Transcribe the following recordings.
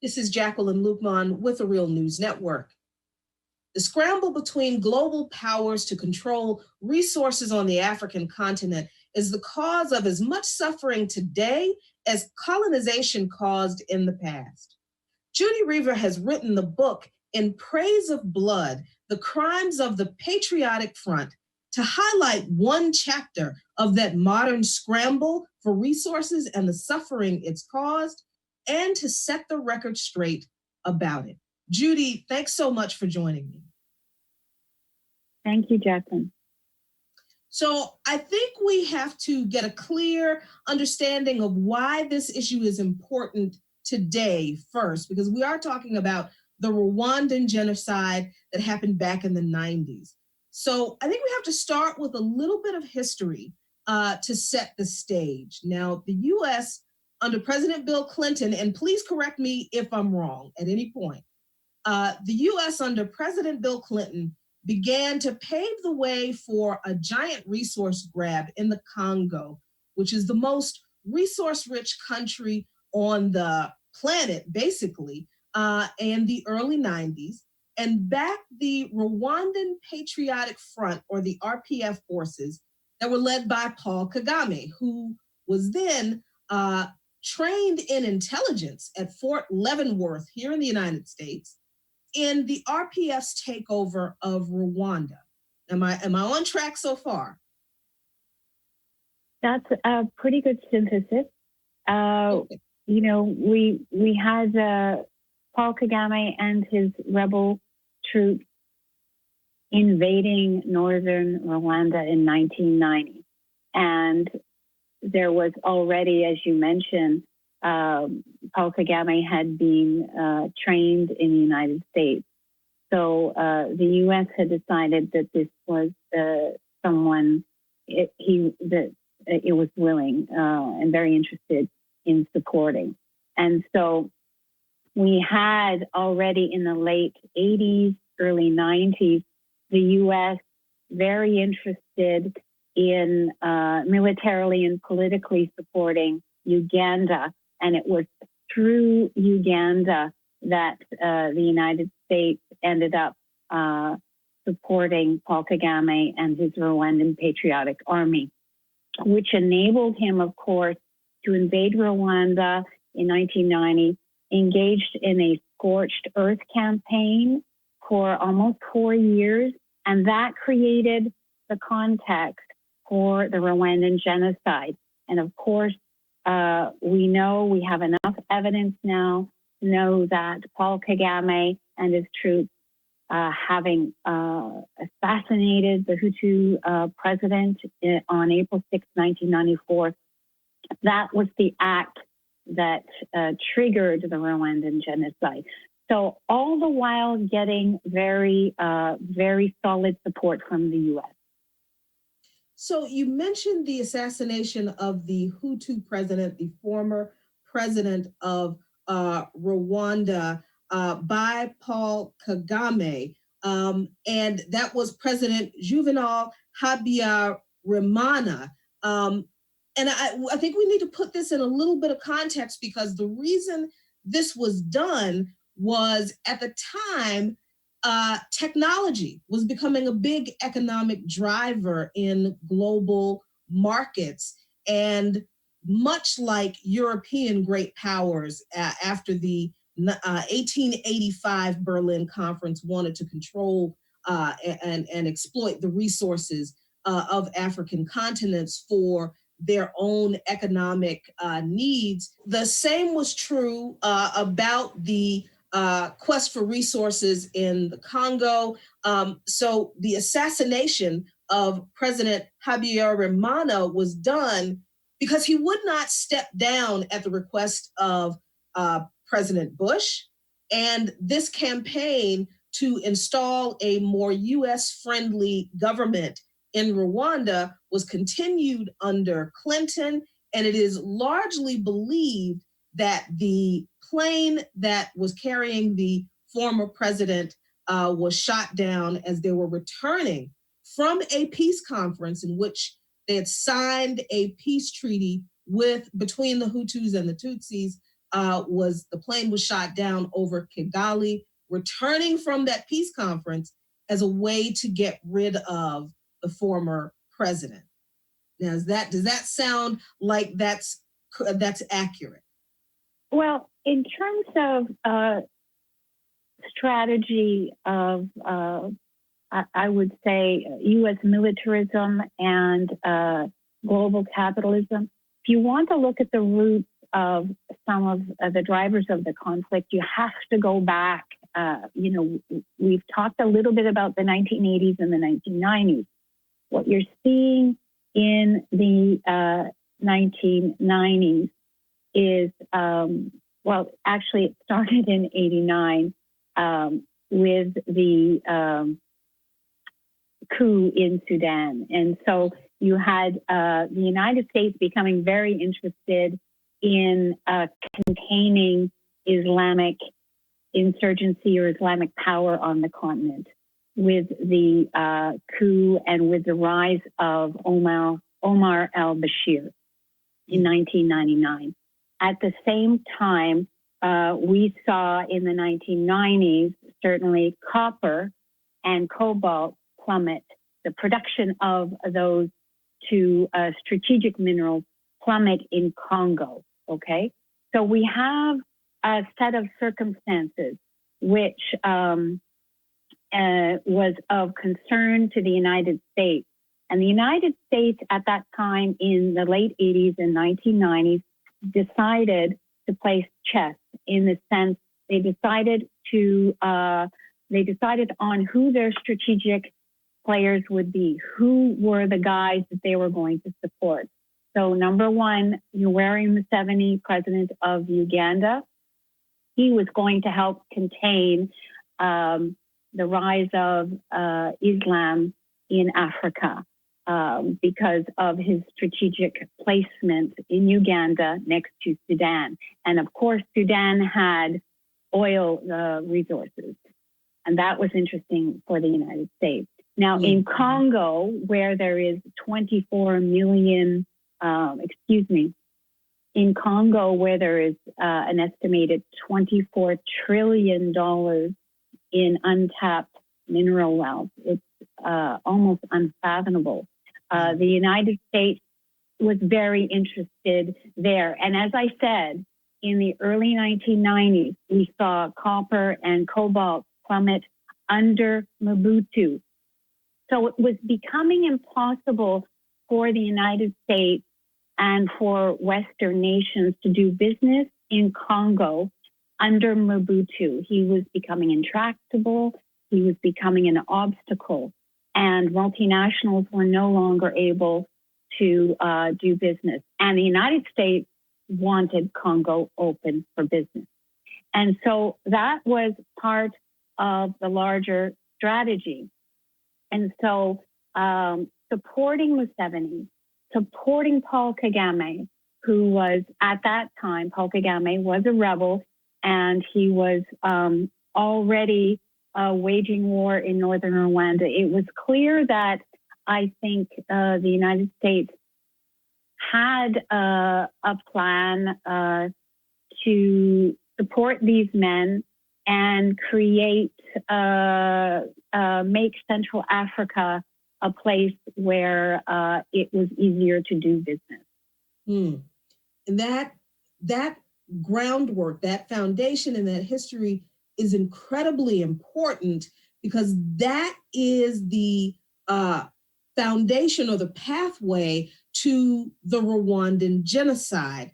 This is Jacqueline Luqman with the Real News Network. The scramble between global powers to control resources on the African continent is the cause of as much suffering today as colonization caused in the past. Judi Rever has written the book In Praise of Blood, The Crimes of the Patriotic Front, to highlight one chapter of that modern scramble for resources and the suffering it's caused, and to set the record straight about it. Judi, thanks so much for joining me. Thank you, Jacqueline. So I think we have to get a clear understanding of why this issue is important today first, because we are talking about the Rwandan genocide that happened back in the 90s. So I think we have to start with a little bit of history to set the stage. Now, the U.S. under President Bill Clinton, and please correct me if I'm wrong at any point, the U.S. under President Bill Clinton began to pave the way for a giant resource grab in the Congo, which is the most resource-rich country on the planet, basically, in the early 90s, and backed the Rwandan Patriotic Front, or the RPF forces, that were led by Paul Kagame, who was then trained in intelligence at Fort Leavenworth here in the United States in the RPF's takeover of Rwanda. Am I on track so far? That's a pretty good synthesis. Okay. You know, we had Paul Kagame and his rebel troops invading northern Rwanda in 1990. And there was already, as you mentioned, Paul Kagame had been trained in the United States. So the U.S. had decided that this was someone it was willing and very interested in supporting. And so we had already in the late 80s, early 90s, the U.S. very interested in militarily and politically supporting Uganda. And it was through Uganda that the United States ended up supporting Paul Kagame and his Rwandan Patriotic Army, which enabled him, of course, to invade Rwanda in 1990, engaged in a scorched earth campaign for almost 4 years. And that created the context for the Rwandan genocide. And of course, we have enough evidence now to know that Paul Kagame and his troops, having assassinated the Hutu president on April 6, 1994, that was the act that triggered the Rwandan genocide. So all the while getting very, very solid support from the U.S. So you mentioned the assassination of the Hutu president, the former president of Rwanda, by Paul Kagame, and that was President Juvenal Habyarimana. And I think we need to put this in a little bit of context, because the reason this was done was, at the time, technology was becoming a big economic driver in global markets. And much like European great powers after the 1885 Berlin Conference wanted to control and exploit the resources of African continents for their own economic needs, the same was true about the quest for resources in the Congo. So the assassination of President Habyarimana was done because he would not step down at the request of President Bush. And this campaign to install a more US-friendly government in Rwanda was continued under Clinton. And it is largely believed that the plane that was carrying the former president was shot down as they were returning from a peace conference in which they had signed a peace treaty between the Hutus and the Tutsis the plane was shot down over Kigali, returning from that peace conference as a way to get rid of the former president. Now, does that sound like that's accurate? Well, in terms of strategy of, I would say, U.S. militarism and global capitalism, if you want to look at the roots of some of the drivers of the conflict, you have to go back. We've talked a little bit about the 1980s and the 1990s. What you're seeing in the 1990s is, actually it started in 89 with the coup in Sudan. And so you had the United States becoming very interested in containing Islamic insurgency or Islamic power on the continent with the coup and with the rise of Omar al-Bashir in 1999. At the same time, we saw in the 1990s, certainly copper and cobalt plummet. The production of those two strategic minerals plummet in Congo, okay? So we have a set of circumstances which was of concern to the United States. And the United States at that time in the late 80s and 1990s decided to place chess in the sense they decided on who their strategic players would be, who were the guys that they were going to support. So number one, Yoweri Museveni, president of Uganda, he was going to help contain the rise of Islam in Africa because of his strategic placement in Uganda next to Sudan. And of course, Sudan had oil resources. And that was interesting for the United States. Now, in Congo, where there is 24 million, in Congo, where there is an estimated $24 trillion in untapped mineral wealth, it's almost unfathomable. The United States was very interested there. And as I said, in the early 1990s, we saw copper and cobalt plummet under Mobutu. So it was becoming impossible for the United States and for Western nations to do business in Congo under Mobutu. He was becoming intractable. He was becoming an obstacle. And multinationals were no longer able to do business. And the United States wanted Congo open for business. And so that was part of the larger strategy. And so supporting Museveni, supporting Paul Kagame, who was at that time, Paul Kagame was a rebel, and he was already waging war in northern Rwanda. It was clear that I think the United States had a plan to support these men and create, make Central Africa a place where it was easier to do business. And that groundwork, that foundation, and that history is incredibly important because that is the foundation or the pathway to the Rwandan genocide,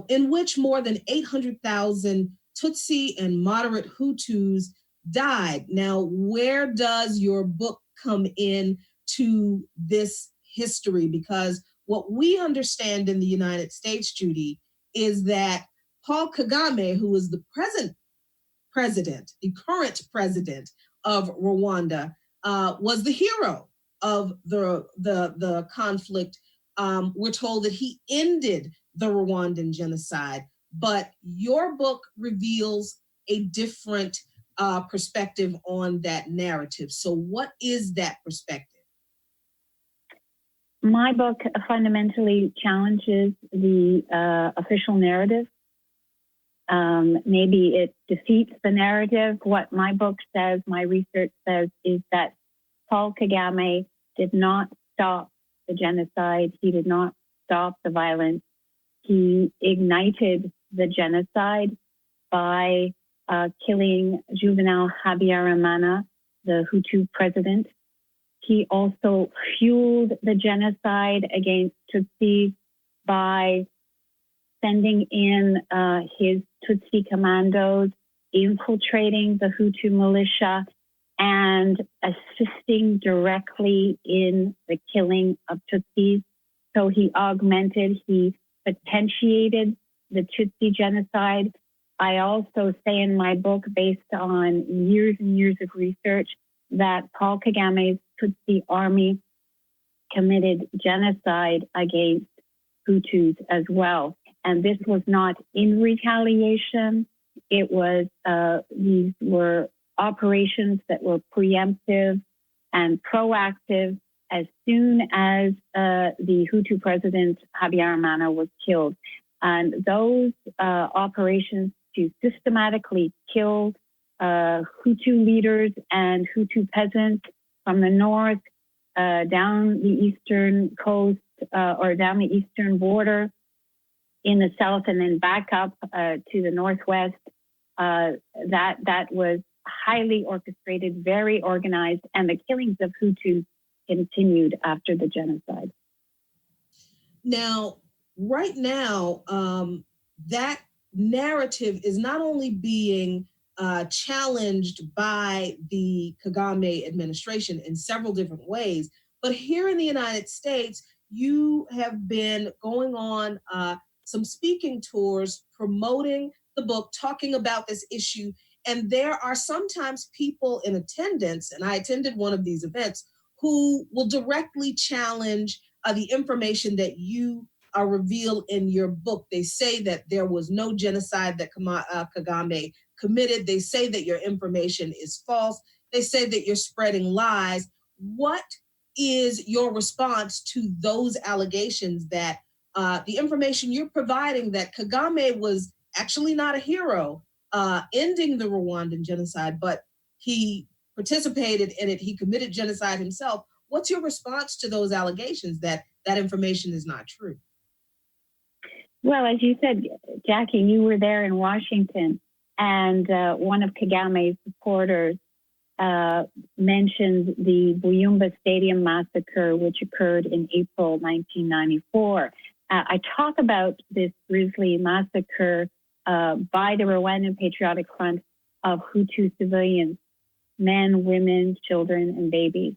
in which more than 800,000 Tutsi and moderate Hutus died. Now, where does your book come in to this history? Because what we understand in the United States, Judi, is that Paul Kagame, who is the current president of Rwanda, was the hero of the conflict. We're told that he ended the Rwandan genocide, but your book reveals a different perspective on that narrative. So what is that perspective? My book fundamentally challenges the official narrative. Maybe it defeats the narrative. What my book says, my research says, is that Paul Kagame did not stop the genocide. He did not stop the violence. He ignited the genocide by killing Juvenal Habyarimana, the Hutu president. He also fueled the genocide against Tutsis by sending in his Tutsi commandos, infiltrating the Hutu militia, and assisting directly in the killing of Tutsis. So he potentiated the Tutsi genocide. I also say in my book, based on years and years of research, that Paul Kagame's Tutsi army committed genocide against Hutus as well. And this was not in retaliation. It was, these were operations that were preemptive and proactive as soon as the Hutu president Habyarimana was killed. And those operations to systematically kill Hutu leaders and Hutu peasants from the north down the eastern coast or down the eastern border in the south, and then back up to the northwest. That was highly orchestrated, very organized, and the killings of Hutus continued after the genocide. Now, right now, that narrative is not only being challenged by the Kagame administration in several different ways, but here in the United States, you have been going on some speaking tours promoting the book, talking about this issue. And there are sometimes people in attendance, and I attended one of these events, who will directly challenge the information that you reveal in your book. They say that there was no genocide that Kagame committed. They say that your information is false. They say that you're spreading lies. What is your response to those allegations that the information you're providing, that Kagame was actually not a hero ending the Rwandan genocide, but he participated in it, he committed genocide himself? What's your response to those allegations that that information is not true? Well, as you said, Jackie, you were there in Washington, and one of Kagame's supporters mentioned the Buyumba Stadium massacre, which occurred in April 1994. I talk about this grisly massacre by the Rwandan Patriotic Front of Hutu civilians, men, women, children, and babies.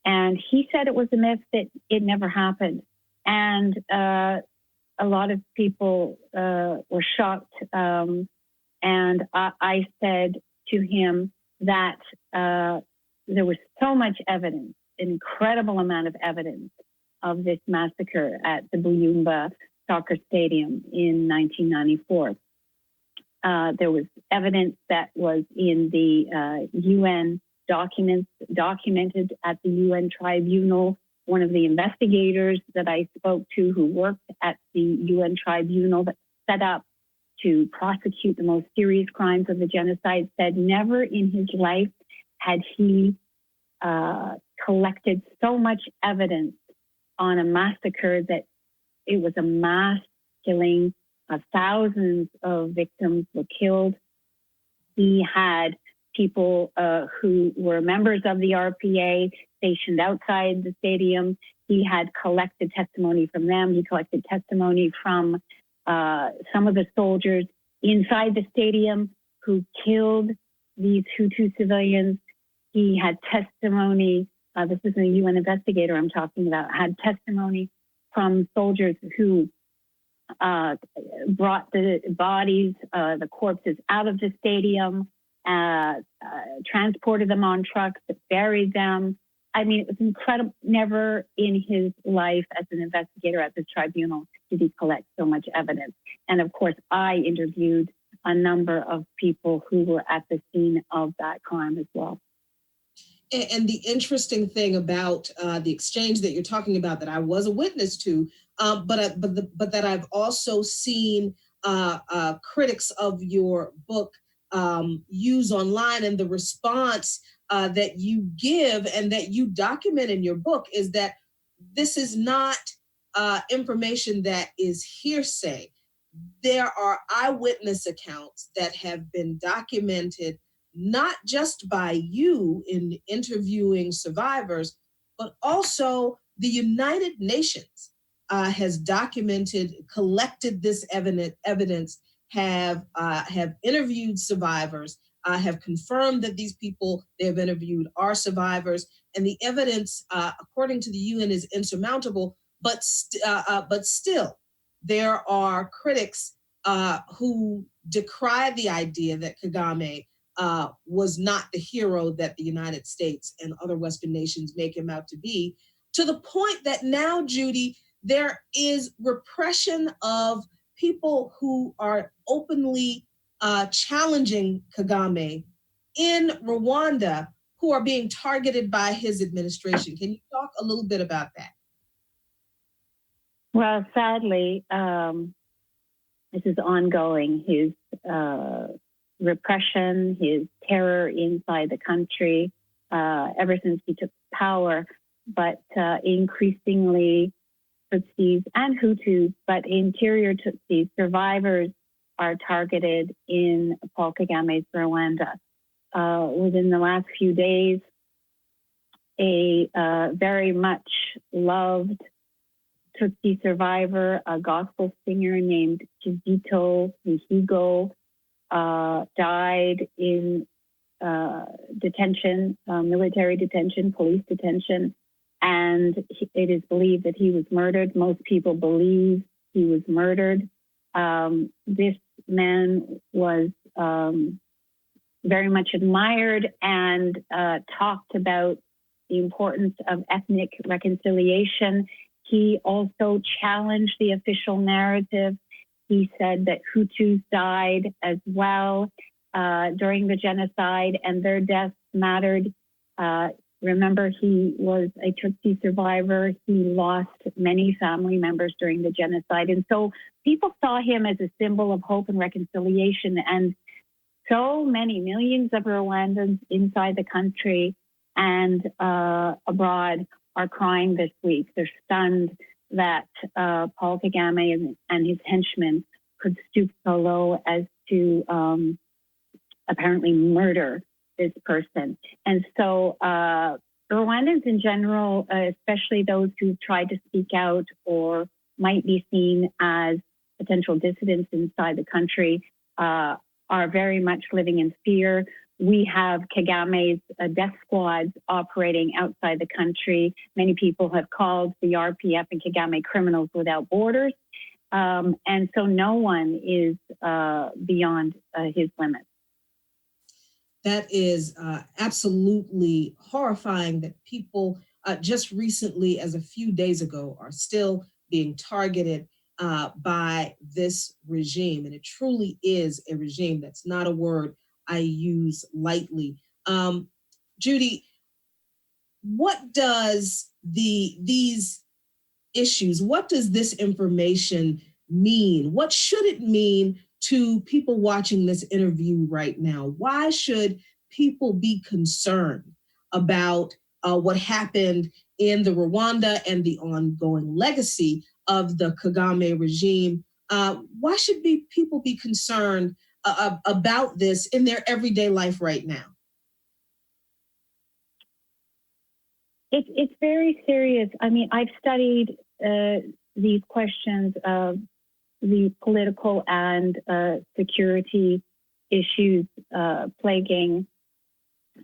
And he said it was a myth, that it never happened. And a lot of people were shocked. And I said to him that there was so much evidence, an incredible amount of evidence of this massacre at the Buyumba soccer stadium in 1994. There was evidence that was in the UN documents, documented at the UN tribunal. One of the investigators that I spoke to, who worked at the UN tribunal that set up to prosecute the most serious crimes of the genocide, said never in his life had he collected so much evidence on a massacre, that it was a mass killing. Thousands of victims were killed. He had people who were members of the RPA stationed outside the stadium. He had collected testimony from them. He collected testimony from some of the soldiers inside the stadium who killed these Hutu civilians. He had testimony, this is a UN investigator I'm talking about, had testimony from soldiers who brought the bodies, the corpses out of the stadium, transported them on trucks, buried them. I mean, it was incredible. Never in his life as an investigator at this tribunal did he collect so much evidence. And of course, I interviewed a number of people who were at the scene of that crime as well. And the interesting thing about the exchange that you're talking about, that I was a witness to, but that I've also seen critics of your book use online, and the response that you give and that you document in your book is that this is not information that is hearsay. There are eyewitness accounts that have been documented, not just by you in interviewing survivors, but also the United Nations has documented, collected this evidence, have interviewed survivors, have confirmed that these people they have interviewed are survivors, and the evidence, according to the UN, is insurmountable. But still, there are critics who decry the idea that Kagame was not the hero that the United States and other Western nations make him out to be, to the point that now, Judi, there is repression of people who are openly challenging Kagame in Rwanda, who are being targeted by his administration. Can you talk a little bit about that? Well, sadly, this is ongoing. His repression, his terror inside the country, ever since he took power, but increasingly Tutsis and Hutus, but interior Tutsis, survivors are targeted in Paul Kagame's Rwanda. Within the last few days, a very much loved Tutsi survivor, a gospel singer named Kizito Mihigo, died in detention, military detention, police detention, and it is believed that he was murdered. Most people believe he was murdered. This man was very much admired and talked about the importance of ethnic reconciliation. He also challenged the official narrative. He said that Hutus died as well during the genocide, and their deaths mattered. Remember, he was a Tutsi survivor. He lost many family members during the genocide. And so people saw him as a symbol of hope and reconciliation. And so many millions of Rwandans inside the country and abroad are crying this week. They're stunned that Paul Kagame and his henchmen could stoop so low as to apparently murder this person. And so Rwandans in general, especially those who tried to speak out or might be seen as potential dissidents inside the country, are very much living in fear. We have Kagame's death squads operating outside the country. Many people have called the RPF and Kagame criminals without borders. And so no one is beyond his limits. That is absolutely horrifying that people just recently, as a few days ago, are still being targeted by this regime. And it truly is a regime. That's not a word I use lightly. Judi, what does these issues, what does this information mean? What should it mean to people watching this interview right now? Why should people be concerned about what happened in the Rwanda and the ongoing legacy of the Kagame regime? Why should people be concerned about this in their everyday life right now? It's very serious. I mean, I've studied these questions of the political and security issues plaguing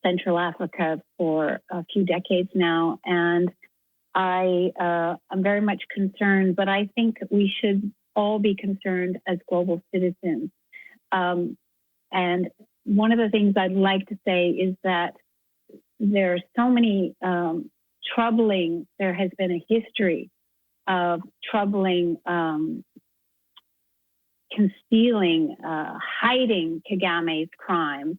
Central Africa for a few decades now. And I'm very much concerned, but I think we should all be concerned as global citizens. And one of the things I'd like to say is that there are so many there has been a history of troubling, concealing, hiding Kagame's crimes,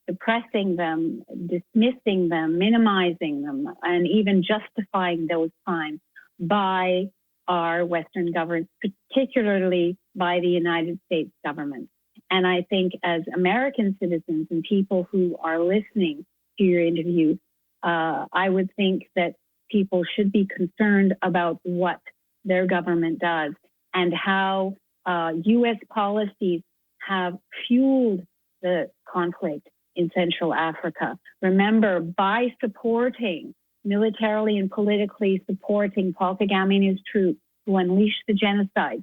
suppressing them, dismissing them, minimizing them, and even justifying those crimes by our Western governments, particularly by the United States government. And I think as American citizens and people who are listening to your interview, I would think that people should be concerned about what their government does and how U.S. policies have fueled the conflict in Central Africa. Remember, by supporting, militarily and politically supporting Paul Kagame and his troops who unleashed the genocide,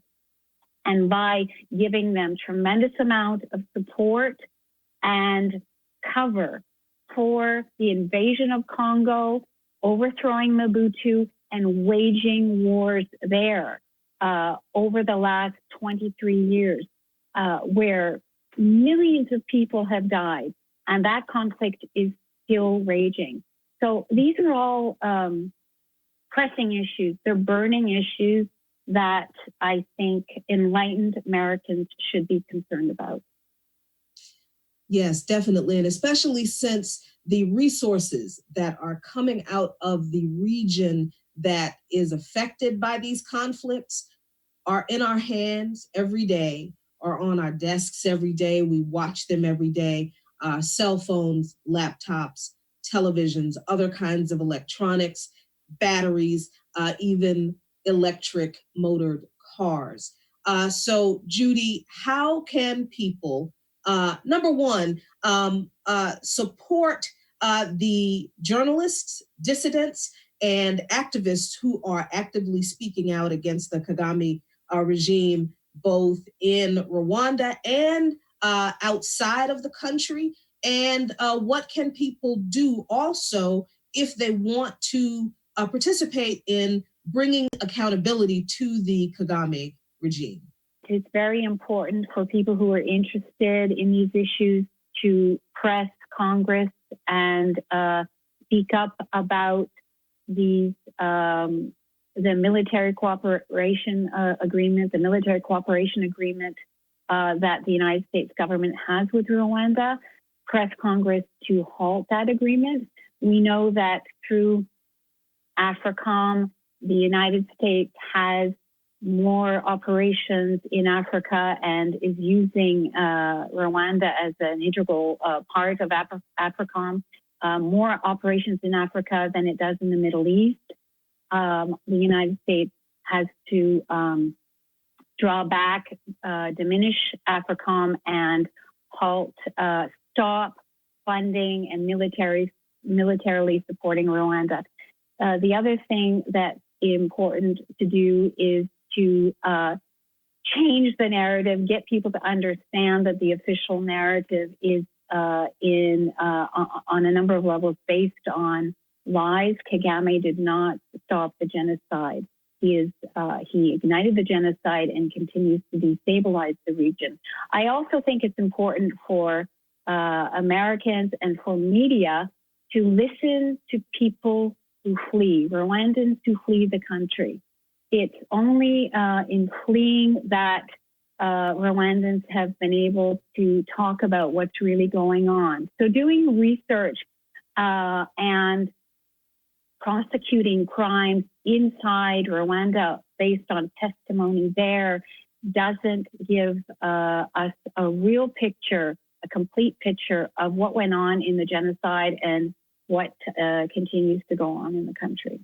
and by giving them tremendous amount of support and cover for the invasion of Congo, overthrowing Mobutu, and waging wars there over the last 23 years, where millions of people have died, and that conflict is still raging. So these are all pressing issues. They're burning issues that I think enlightened Americans should be concerned about. Yes, definitely. And especially since the resources that are coming out of the region that is affected by these conflicts are in our hands every day, are on our desks every day. We watch them every day. Cell phones, laptops, televisions, other kinds of electronics, batteries, even electric motored cars. So, Judi, how can people, number one, support the journalists, dissidents, and activists who are actively speaking out against the Kagame regime, both in Rwanda and outside of the country? And what can people do also if they want to participate in bringing accountability to the Kagame regime? It's very important for people who are interested in these issues to press Congress and speak up about these the military cooperation agreement, the military cooperation agreement that the United States government has with Rwanda. Press Congress to halt that agreement. We know that through AFRICOM, the United States has more operations in Africa and is using Rwanda as an integral part of AFRICOM, more operations in Africa than it does in the Middle East. The United States has to draw back, diminish AFRICOM, and halt, stop funding and militarily supporting Rwanda. The other thing that's important to do is to change the narrative, get people to understand that the official narrative is on a number of levels based on lies. Kagame did not stop the genocide. He ignited the genocide and continues to destabilize the region. I also think it's important for Americans and for media to listen to people who flee, Rwandans who flee the country. It's only in fleeing that Rwandans have been able to talk about what's really going on. So doing research and prosecuting crimes inside Rwanda based on testimony there doesn't give us a real picture, a complete picture of what went on in the genocide and what continues to go on in the country.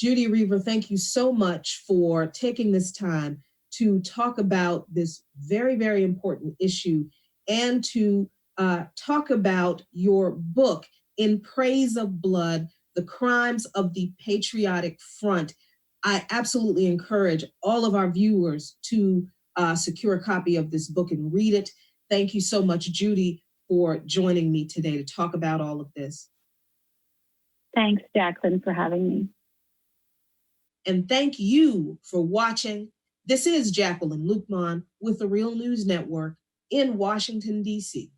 Judi Rever, thank you so much for taking this time to talk about this very, very important issue and to talk about your book, In Praise of Blood, The Crimes of the Patriotic Front. I absolutely encourage all of our viewers to secure a copy of this book and read it. Thank you so much, Judi, for joining me today to talk about all of this. Thanks, Jacqueline, for having me. And thank you for watching. This is Jacqueline Luqman with the Real News Network in Washington, D.C.